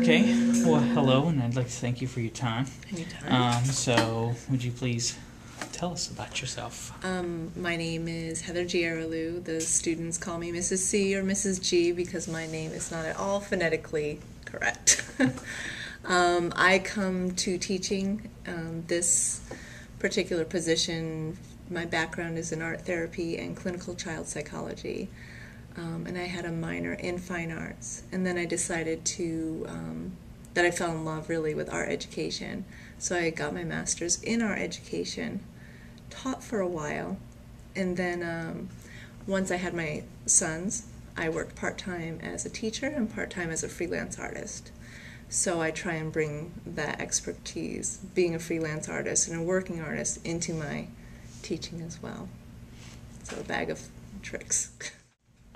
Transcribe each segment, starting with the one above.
Okay, well, hello, and I'd like to thank you for your time. Anytime. So, would you please tell us about yourself? My name is Heather Cigeroglu. The students call me Mrs. C or Mrs. G because my name is not at all phonetically correct. I come to teaching this particular position. My background is in art therapy and clinical child psychology. And I had a minor in fine arts, and then I decided that I fell in love really with art education. So I got my master's in art education, taught for a while, and then once I had my sons, I worked part-time as a teacher and part-time as a freelance artist. So I try and bring that expertise, being a freelance artist and a working artist, into my teaching as well. So a bag of tricks.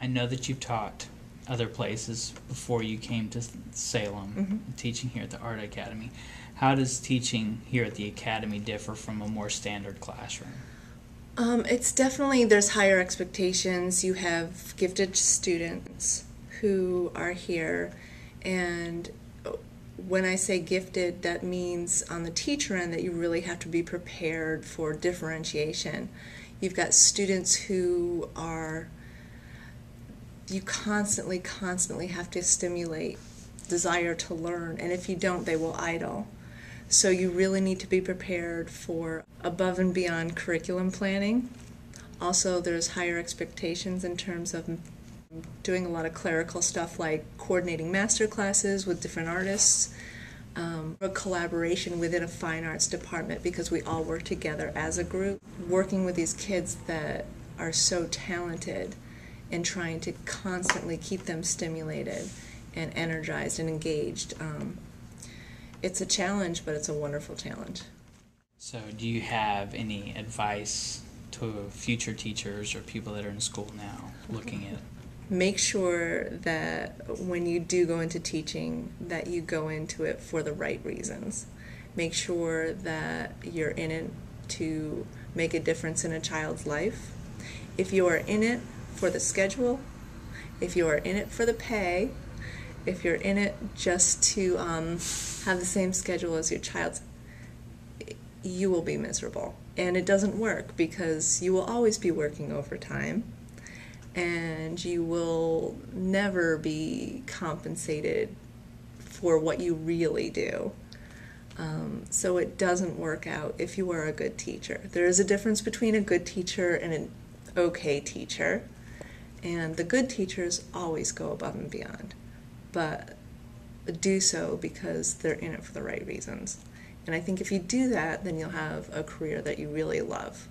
I know that you've taught other places before you came to Salem, teaching here at the Art Academy. How does teaching here at the Academy differ from a more standard classroom? It's definitely, there's higher expectations. You have gifted students who are here, and when I say gifted, that means on the teacher end that you really have to be prepared for differentiation. You've got students who you constantly have to stimulate desire to learn, and if you don't, they will idle. So you really need to be prepared for above and beyond curriculum planning. Also, there's higher expectations in terms of doing a lot of clerical stuff like coordinating master classes with different artists, a collaboration within a fine arts department because we all work together as a group, working with these kids that are so talented and trying to constantly keep them stimulated and energized and engaged. It's a challenge, but it's a wonderful challenge. So do you have any advice to future teachers or people that are in school now looking at it? Make sure that when you do go into teaching, that you go into it for the right reasons. Make sure that you're in it to make a difference in a child's life. If you are in it for the schedule, if you are in it for the pay, if you're in it just to have the same schedule as your child's, you will be miserable. And it doesn't work because you will always be working overtime and you will never be compensated for what you really do. So it doesn't work out if you are a good teacher. There is a difference between a good teacher and an okay teacher. And the good teachers always go above and beyond, but do so because they're in it for the right reasons. And I think if you do that, then you'll have a career that you really love.